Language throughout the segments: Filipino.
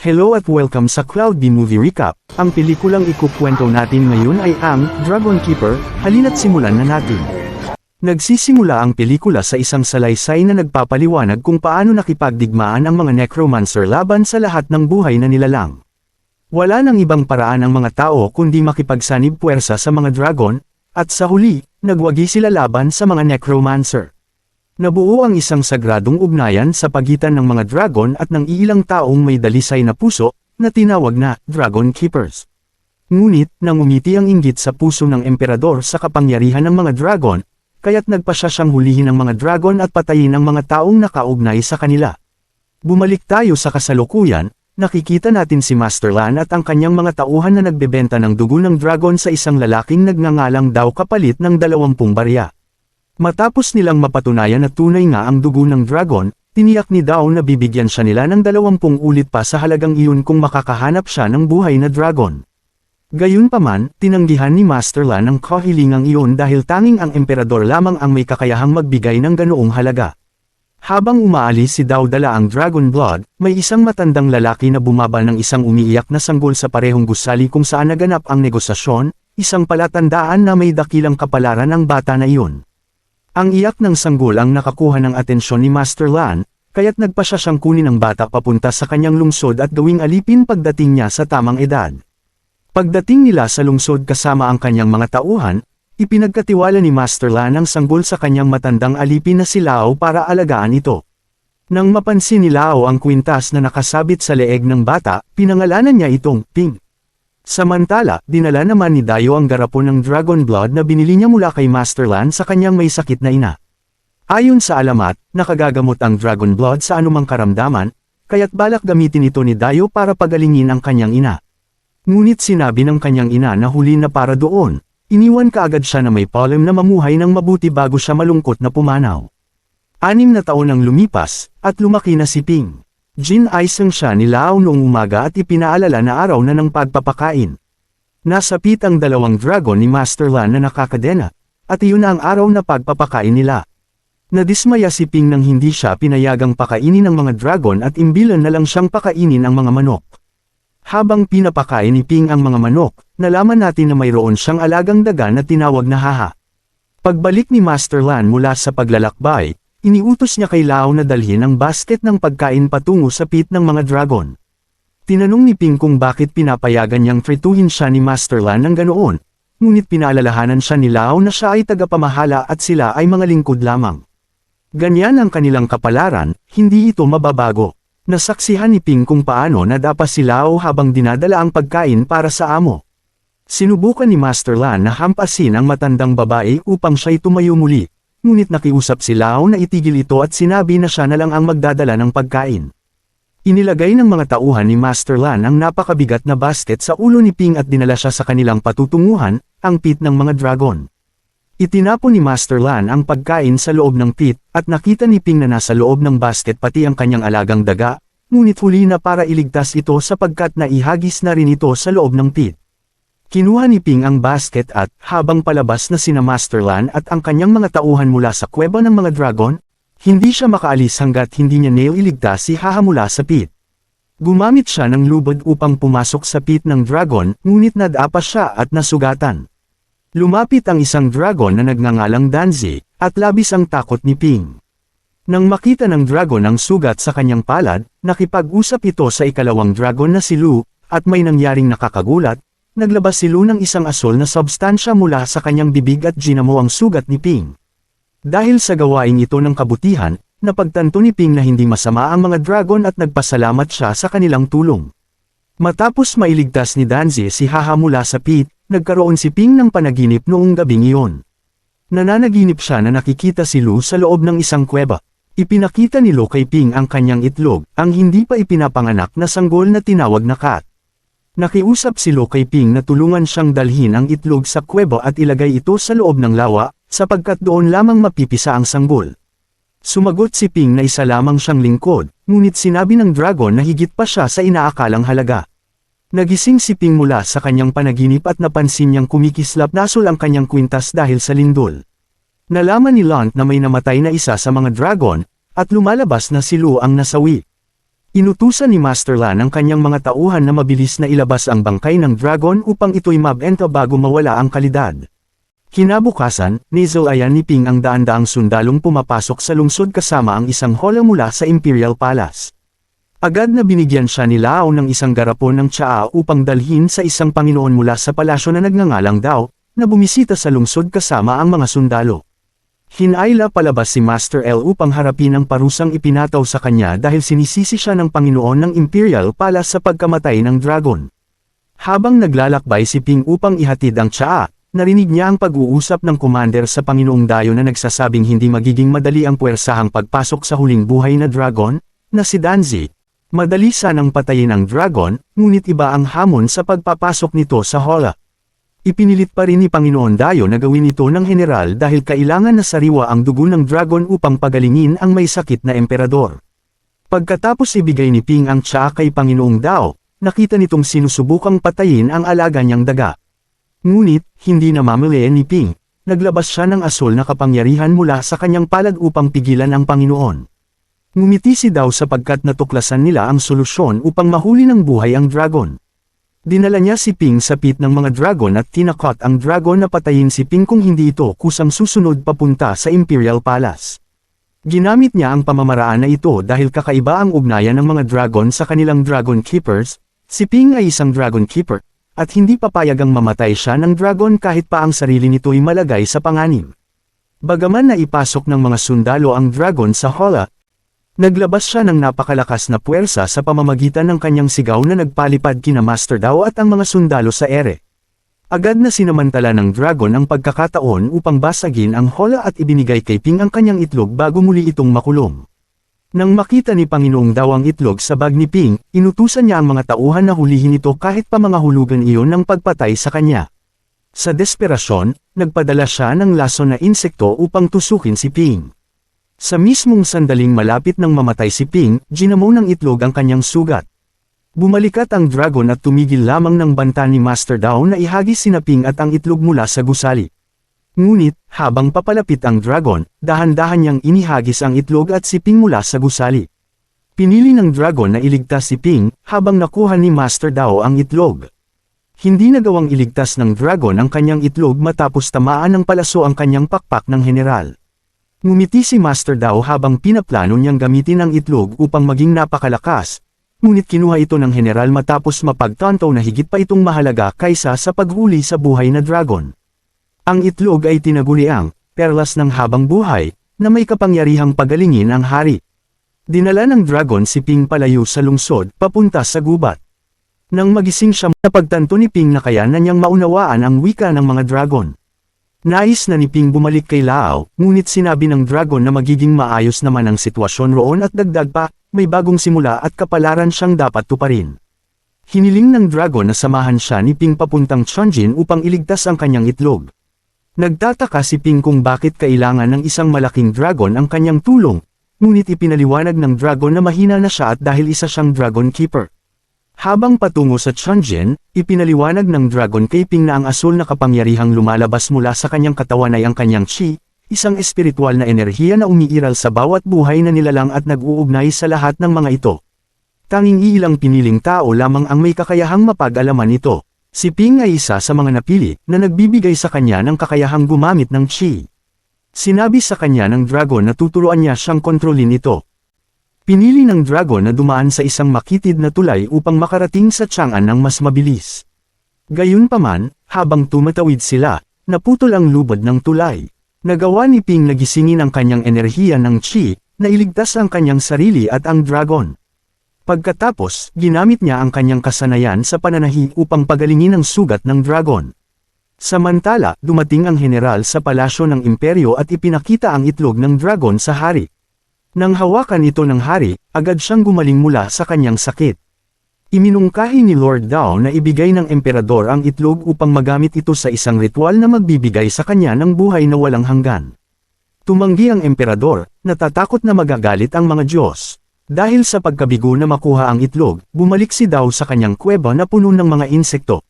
Hello at welcome sa Cloud B Movie Recap. Ang pelikulang ikukwento natin ngayon ay ang Dragon Keeper. Halina't simulan na natin. Nagsisimula ang pelikula sa isang salaysay na nagpapaliwanag kung paano nakipagdigmaan ang mga necromancer laban sa lahat ng buhay na nilalang. Wala nang ibang paraan ang mga tao kundi makipagsanib puwersa sa mga dragon, at sa huli, nagwagi sila laban sa mga necromancer. Nabuo ang isang sagradong ugnayan sa pagitan ng mga dragon at ng ilang taong may dalisay na puso, na tinawag na Dragon Keepers. Ngunit, nang umiti ang inggit sa puso ng emperador sa kapangyarihan ng mga dragon, kaya't nagpa siya siyang hulihin ng mga dragon at patayin ang mga taong nakaugnay sa kanila. Bumalik tayo sa kasalukuyan, nakikita natin si Master Lan at ang kanyang mga tauhan na nagbebenta ng dugo ng dragon sa isang lalaking nagngangalang daw kapalit ng 20 barya. Matapos nilang mapatunayan na tunay nga ang dugo ng dragon, tiniyak ni Dao na bibigyan siya nila ng 20 ulit pa sa halagang iyon kung makakahanap siya ng buhay na dragon. Gayunpaman, tinanggihan ni Master Lan ang kahilingang iyon dahil tanging ang emperador lamang ang may kakayahang magbigay ng ganoong halaga. Habang umaalis si Dao dala ang Dragon Blood, may isang matandang lalaki na bumaba ng isang umiiyak na sanggol sa parehong gusali kung saan naganap ang negosasyon, isang palatandaan na may dakilang kapalaran ang bata na iyon. Ang iyak ng sanggol ang nakakuha ng atensyon ni Master Lan, kaya't nagpa siya siyang kunin ang bata papunta sa kanyang lungsod at gawing alipin pagdating niya sa tamang edad. Pagdating nila sa lungsod kasama ang kanyang mga tauhan, ipinagkatiwala ni Master Lan ang sanggol sa kanyang matandang alipin na si Lao para alagaan ito. Nang mapansin ni Lao ang kwintas na nakasabit sa leeg ng bata, pinangalanan niya itong Ping. Samantala, dinala naman ni Dayo ang garapon ng Dragon Blood na binili niya mula kay Master Lan sa kanyang may sakit na ina. Ayon sa alamat, nakagagamot ang Dragon Blood sa anumang karamdaman, kaya't balak gamitin ito ni Dayo para pagalingin ang kanyang ina. Ngunit sinabi ng kanyang ina na huli na para doon, iniwan kaagad siya na may polem na mamuhay ng mabuti bago siya malungkot na pumanaw. 6 na taon ang lumipas, at lumaki na si Ping. Ginaisang siya ni Lao noong umaga at ipinaalala na araw na ng pagpapakain. Nasapit ang 2 dragon ni Master Lan na nakakadena, at iyon na ang araw na pagpapakain nila. Nadismaya si Ping nang hindi siya pinayagang pakainin ng mga dragon at imbilan na lang siyang pakainin ang mga manok. Habang pinapakain ni Ping ang mga manok, nalaman natin na mayroon siyang alagang daga na tinawag na Haha. Pagbalik ni Master Lan mula sa paglalakbay, iniutos niya kay Lao na dalhin ang basket ng pagkain patungo sa pit ng mga dragon. Tinanong ni Ping kung bakit pinapayagan niyang trituhin siya ni Master Lan ng ganoon, ngunit pinaalalahanan siya ni Lao na siya ay tagapamahala at sila ay mga lingkod lamang. Ganyan ang kanilang kapalaran, hindi ito mababago. Nasaksihan ni Ping kung paano nadapa si Lao habang dinadala ang pagkain para sa amo. Sinubukan ni Master Lan na hampasin ang matandang babae upang siya'y tumayo muli. Ngunit nakiusap si Lao na itigil ito at sinabi na siya na lang ang magdadala ng pagkain. Inilagay ng mga tauhan ni Master Lan ang napakabigat na basket sa ulo ni Ping at dinala siya sa kanilang patutunguhan, ang pit ng mga dragon. Itinapon ni Master Lan ang pagkain sa loob ng pit, at nakita ni Ping na nasa loob ng basket pati ang kanyang alagang daga, ngunit huli na para iligtas ito sapagkat naihagis na rin ito sa loob ng pit. Kinuha ni Ping ang basket at, habang palabas na sina Master Lan at ang kanyang mga tauhan mula sa kuweba ng mga dragon, hindi siya makaalis hanggat hindi niya iligtas si Haha mula sa pit. Gumamit siya ng lubid upang pumasok sa pit ng dragon, ngunit nadapa siya at nasugatan. Lumapit ang isang dragon na nagngangalang Danzi, at labis ang takot ni Ping. Nang makita ng dragon ang sugat sa kanyang palad, nakipag-usap ito sa ikalawang dragon na si Lu, at may nangyaring nakakagulat. Naglabas si Lu ng isang asol na substansya mula sa kanyang bibig at ginamo ang sugat ni Ping. Dahil sa gawain ito ng kabutihan, napagtanto ni Ping na hindi masama ang mga dragon at nagpasalamat siya sa kanilang tulong. Matapos mailigtas ni Danzi si Haha mula sa pit, nagkaroon si Ping ng panaginip noong gabing iyon. Nananaginip siya na nakikita si Lu sa loob ng isang kuweba. Ipinakita ni Lu kay Ping ang kanyang itlog, ang hindi pa ipinapanganak na sanggol na tinawag na cat. Nakiusap si Lu kay Ping na tulungan siyang dalhin ang itlog sa kuweba at ilagay ito sa loob ng lawa, sapagkat doon lamang mapipisa ang sanggol. Sumagot si Ping na isa lamang siyang lingkod, ngunit sinabi ng dragon na higit pa siya sa inaakalang halaga. Nagising si Ping mula sa kanyang panaginip at napansin niyang kumikislap nasol ang kanyang kwintas dahil sa lindol. Nalaman ni Lant na may namatay na isa sa mga dragon, at lumalabas na si Lu ang nasawi. Inutusan ni Master Lan ang kanyang mga tauhan na mabilis na ilabas ang bangkay ng dragon upang ito'y mabenta bago mawala ang kalidad. Kinabukasan, nizulayan ni Ping ang daan-daang sundalong pumapasok sa lungsod kasama ang isang hola mula sa Imperial Palace. Agad na binigyan siya ni Lao ng isang garapon ng tsaa upang dalhin sa isang Panginoon mula sa palasyo na nagngangalang Dao, na bumisita sa lungsod kasama ang mga sundalo. Hinayla palabas si Master L upang harapin ang parusang ipinataw sa kanya dahil sinisisi siya ng Panginoon ng Imperial Palace sa pagkamatay ng dragon. Habang naglalakbay si Ping upang ihatid ang tsaa, narinig niya ang pag-uusap ng commander sa Panginoong Dayo na nagsasabing hindi magiging madali ang puwersahang pagpasok sa huling buhay na dragon, na si Danzi. Madali sanang patayin ang dragon, ngunit iba ang hamon sa pagpapasok nito sa hola. Ipinilit pa rin ni Panginoon Dayo na gawin ito ng general dahil kailangan na sariwa ang dugo ng dragon upang pagalingin ang may sakit na emperador. Pagkatapos ibigay ni Ping ang tsaa kay Panginoong Dao, nakita nitong sinusubukang patayin ang alaga niyang daga. Ngunit, hindi namamalayan ni Ping, naglabas siya ng asol na kapangyarihan mula sa kanyang palad upang pigilan ang Panginoon. Ngumiti si Dao sapagkat natuklasan nila ang solusyon upang mahuli ng buhay ang dragon. Dinala niya si Ping sa pit ng mga dragon at tinakot ang dragon na patayin si Ping kung hindi ito kusang susunod papunta sa Imperial Palace. Ginamit niya ang pamamaraan na ito dahil kakaiba ang ugnayan ng mga dragon sa kanilang Dragon Keepers. Si Ping ay isang Dragon Keeper, at hindi papayagang mamatay siya ng dragon kahit pa ang sarili nito'y malagay sa panganib. Bagaman na ipasok ng mga sundalo ang dragon sa hola, naglabas siya ng napakalakas na puwersa sa pamamagitan ng kanyang sigaw na nagpalipad kina Master Dao at ang mga sundalo sa ere. Agad na sinamantala ng dragon ang pagkakataon upang basagin ang hola at ibinigay kay Ping ang kanyang itlog bago muli itong makulong. Nang makita ni Panginoong Dao ang itlog sa bag ni Ping, inutusan niya ang mga tauhan na hulihin ito kahit pa mga hulugan iyon ng pagpatay sa kanya. Sa desperasyon, nagpadala siya ng laso na insekto upang tusukin si Ping. Sa mismong sandaling malapit nang mamatay si Ping, ginamo ng itlog ang kanyang sugat. Bumalikat ang dragon at tumigil lamang ng banta ni Master Dao na ihagis sina Ping at ang itlog mula sa gusali. Ngunit, habang papalapit ang dragon, dahan-dahan niyang inihagis ang itlog at si Ping mula sa gusali. Pinili ng dragon na iligtas si Ping, habang nakuha ni Master Dao ang itlog. Hindi nagawang iligtas ng dragon ang kanyang itlog matapos tamaan ng palaso ang kanyang pakpak ng general. Ngumiti si Master Dao habang pinaplano niyang gamitin ang itlog upang maging napakalakas, ngunit kinuha ito ng general matapos mapagtanto na higit pa itong mahalaga kaysa sa paghuli sa buhay na dragon. Ang itlog ay tinaguriang, perlas ng habang buhay, na may kapangyarihang pagalingin ang hari. Dinala ng dragon si Ping palayo sa lungsod, papunta sa gubat. Nang magising siya, napagtanto ni Ping na kaya na niyang maunawaan ang wika ng mga dragon. Nais na ni Ping bumalik kay Lao, ngunit sinabi ng dragon na magiging maayos naman ang sitwasyon roon at dagdag pa, may bagong simula at kapalaran siyang dapat tuparin. Hiniling ng dragon na samahan siya ni Ping papuntang Chongjin upang iligtas ang kanyang itlog. Nagtataka si Ping kung bakit kailangan ng isang malaking dragon ang kanyang tulong, ngunit ipinaliwanag ng dragon na mahina na siya at dahil isa siyang Dragon Keeper. Habang patungo sa Chongjin, ipinaliwanag ng dragon kay Ping na ang asul na kapangyarihang lumalabas mula sa kanyang katawan ay ang kanyang chi, isang espiritual na enerhiya na umiiral sa bawat buhay na nilalang at nag-uugnay sa lahat ng mga ito. Tanging iilang piniling tao lamang ang may kakayahang mapag-alaman ito. Si Ping ay isa sa mga napili na nagbibigay sa kanya ng kakayahang gumamit ng chi. Sinabi sa kanya ng dragon na tuturuan niya siyang kontrolin ito. Pinili ng dragon na dumaan sa isang makitid na tulay upang makarating sa tiyangan ng mas mabilis. Gayunpaman, habang tumatawid sila, naputol ang lubad ng tulay. Nagawa ni Ping na gisingin ang kanyang enerhiya ng chi, na iligtas ang kanyang sarili at ang dragon. Pagkatapos, ginamit niya ang kanyang kasanayan sa pananahi upang pagalingin ang sugat ng dragon. Samantala, dumating ang general sa palasyo ng imperyo at ipinakita ang itlog ng dragon sa hari. Nang hawakan ito ng hari, agad siyang gumaling mula sa kanyang sakit. Iminungkahi ni Lord Dao na ibigay ng emperador ang itlog upang magamit ito sa isang ritual na magbibigay sa kanya ng buhay na walang hanggan. Tumanggi ang emperador, natatakot na magagalit ang mga Diyos. Dahil sa pagkabigo na makuha ang itlog, bumalik si Dao sa kanyang kuweba na puno ng mga insekto.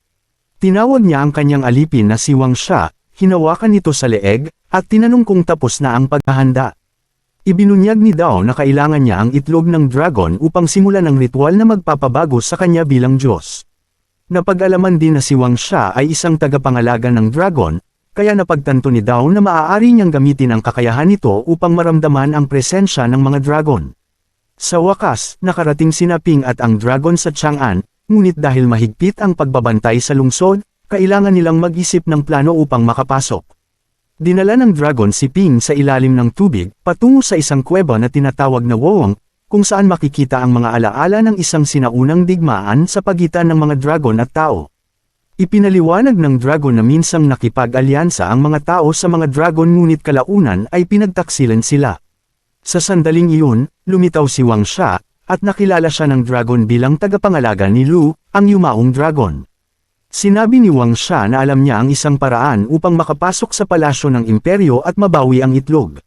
Tinawag niya ang kanyang alipin na si Wang Xia, hinawakan ito sa leeg, at tinanong kung tapos na ang paghahanda. Ibinunyag ni Dao na kailangan niya ang itlog ng dragon upang simulan ang ritual na magpapabago sa kanya bilang Diyos. Napag-alaman din na si Wang Xia ay isang tagapangalaga ng dragon, kaya napagtanto ni Dao na maaari niyang gamitin ang kakayahan nito upang maramdaman ang presensya ng mga dragon. Sa wakas, nakarating sina Ping at ang dragon sa Chang'an, ngunit dahil mahigpit ang pagbabantay sa lungsod, kailangan nilang mag-isip ng plano upang makapasok. Dinala ng dragon si Ping sa ilalim ng tubig, patungo sa isang kuweba na tinatawag na Wowang, kung saan makikita ang mga alaala ng isang sinaunang digmaan sa pagitan ng mga dragon at tao. Ipinaliwanag ng dragon na minsang nakipag-alyansa ang mga tao sa mga dragon ngunit kalaunan ay pinagtaksilan sila. Sa sandaling iyon, lumitaw si Wang Xia, at nakilala siya ng dragon bilang tagapangalaga ni Lu, ang yumaong dragon. Sinabi ni Wang Xia na alam niya ang isang paraan upang makapasok sa palasyo ng imperyo at mabawi ang itlog.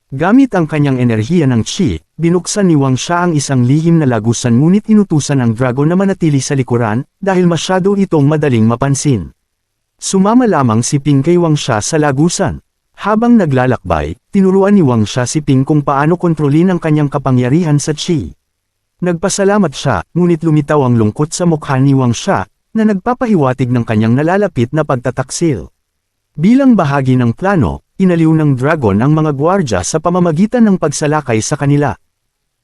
Gamit ang kanyang enerhiya ng Qi, binuksan ni Wang Xia ang isang lihim na lagusan ngunit inutusan ang dragon na manatili sa likuran, dahil masyado itong madaling mapansin. Sumama lamang si Ping kay Wang Xia sa lagusan. Habang naglalakbay, tinuruan ni Wang Xia si Ping kung paano kontrolin ang kanyang kapangyarihan sa Qi. Nagpasalamat siya, ngunit lumitaw ang lungkot sa mukha ni Wang Xia, na nagpapahiwatig ng kanyang nalalapit na pagtataksil. Bilang bahagi ng plano, inaliw ng dragon ang mga gwardya sa pamamagitan ng pagsalakay sa kanila.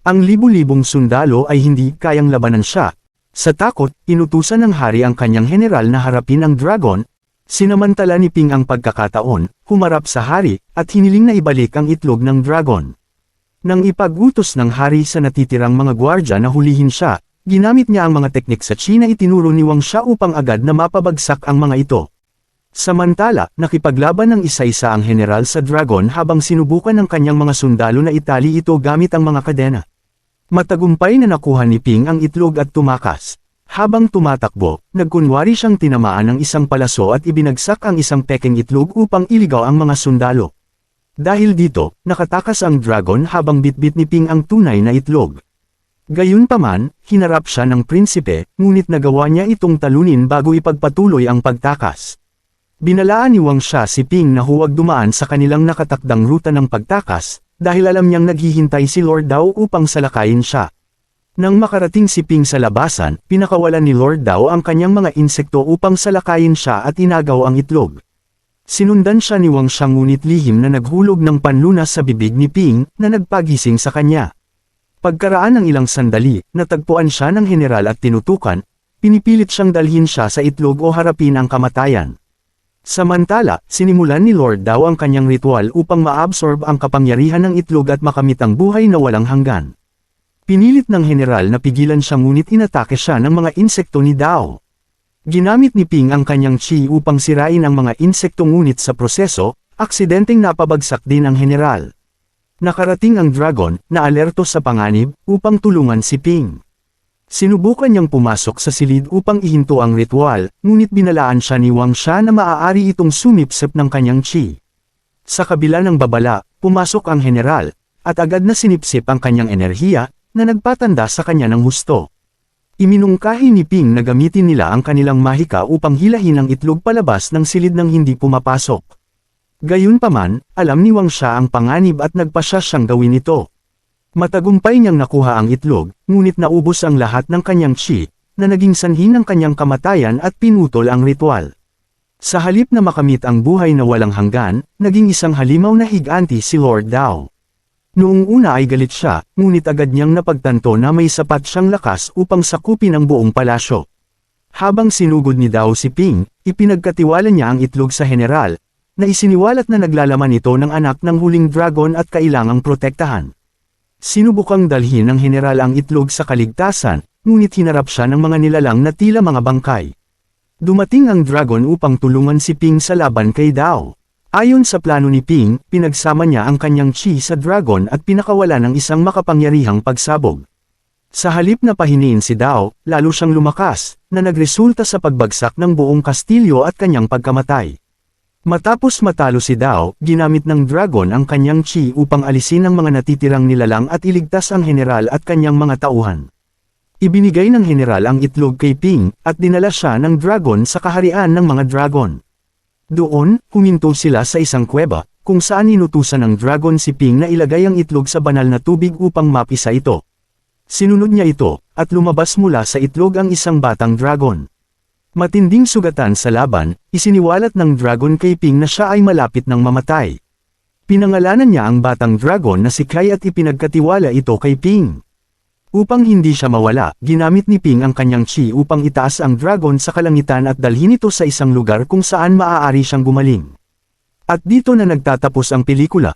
Ang libu-libong sundalo ay hindi kayang labanan siya. Sa takot, inutusan ng hari ang kanyang general na harapin ang dragon. Sinamantala ni Ping ang pagkakataon, humarap sa hari, at hiniling na ibalik ang itlog ng dragon. Nang ipag-utos ng hari sa natitirang mga gwardya na hulihin siya, ginamit niya ang mga teknik sa Qi na itinuro ni Wang Xia upang agad na mapabagsak ang mga ito. Samantala, nakipaglaban ng isa-isa ang general sa dragon habang sinubukan ng kanyang mga sundalo na itali ito gamit ang mga kadena. Matagumpay na nakuha ni Ping ang itlog at tumakas. Habang tumatakbo, nagkunwari siyang tinamaan ng isang palaso at ibinagsak ang isang pekeng itlog upang iligaw ang mga sundalo. Dahil dito, nakatakas ang dragon habang bitbit ni Ping ang tunay na itlog. Gayunpaman, hinarap siya ng prinsipe, ngunit nagawa niya itong talunin bago ipagpatuloy ang pagtakas. Binalaan ni Wang Xia si Ping na huwag dumaan sa kanilang nakatakdang ruta ng pagtakas, dahil alam niyang naghihintay si Lord Dao upang salakayin siya. Nang makarating si Ping sa labasan, pinakawalan ni Lord Dao ang kanyang mga insekto upang salakayin siya at inagaw ang itlog. Sinundan siya ni Wang Xia ngunit lihim na naghulog ng panlunas sa bibig ni Ping, na nagpagising sa kanya. Pagkaraan ng ilang sandali, natagpuan siya ng general at tinutukan, pinipilit siyang dalhin siya sa itlog o harapin ang kamatayan. Samantala, sinimulan ni Lord Dao ang kanyang ritual upang maabsorb ang kapangyarihan ng itlog at makamit ang buhay na walang hanggan. Pinilit ng general na pigilan siya ngunit inatake siya ng mga insekto ni Dao. Ginamit ni Ping ang kanyang Qi upang sirain ang mga insekto ngunit sa proseso, aksidenteng napabagsak din ang general. Nakarating ang dragon, na alerto sa panganib, upang tulungan si Ping. Sinubukan niyang pumasok sa silid upang ihinto ang ritual, ngunit binalaan siya ni Wang Xia na maaari itong sumipsip ng kanyang Qi. Sa kabila ng babala, pumasok ang general, at agad na sinipsip ang kanyang enerhiya, na nagpatanda sa kanya ng husto. Iminungkahi ni Ping na gamitin nila ang kanilang mahika upang hilahin ang itlog palabas ng silid nang hindi pumapasok. Gayunpaman, alam ni Wang Xia ang panganib at nagpasya siyang gawin ito. Matagumpay niyang nakuha ang itlog, ngunit naubos ang lahat ng kanyang Qi, na naging sanhi ng kanyang kamatayan at pinutol ang ritual. Sa halip na makamit ang buhay na walang hanggan, naging isang halimaw na higanti si Lord Dao. Noong una ay galit siya, ngunit agad niyang napagtanto na may sapat siyang lakas upang sakupin ang buong palasyo. Habang sinugod ni Dao si Ping, ipinagkatiwala niya ang itlog sa general, na isiniwalat na naglalaman ito ng anak ng huling dragon at kailangang protektahan. Sinubukang dalhin ng general ang itlog sa kaligtasan, ngunit hinarap siya ng mga nilalang na tila mga bangkay. Dumating ang dragon upang tulungan si Ping sa laban kay Dao. Ayon sa plano ni Ping, pinagsama niya ang kanyang Qi sa dragon at pinakawala ng isang makapangyarihang pagsabog. Sa halip na pahiniin si Dao, lalo siyang lumakas, na nagresulta sa pagbagsak ng buong kastilyo at kanyang pagkamatay. Matapos matalo si Dao, ginamit ng dragon ang kanyang Qi upang alisin ang mga natitirang nilalang at iligtas ang general at kanyang mga tauhan. Ibinigay ng general ang itlog kay Ping, at dinala siya ng dragon sa kaharian ng mga dragon. Doon, huminto sila sa isang kuweba, kung saan inutusan ng dragon si Ping na ilagay ang itlog sa banal na tubig upang mapisa ito. Sinunod niya ito, at lumabas mula sa itlog ang isang batang dragon. Matinding sugatan sa laban, isiniwalat ng dragon kay Ping na siya ay malapit ng mamatay. Pinangalanan niya ang batang dragon na si Kai at ipinagkatiwala ito kay Ping. Upang hindi siya mawala, ginamit ni Ping ang kanyang chi upang itaas ang dragon sa kalangitan at dalhin ito sa isang lugar kung saan maaari siyang gumaling. At dito na nagtatapos ang pelikula.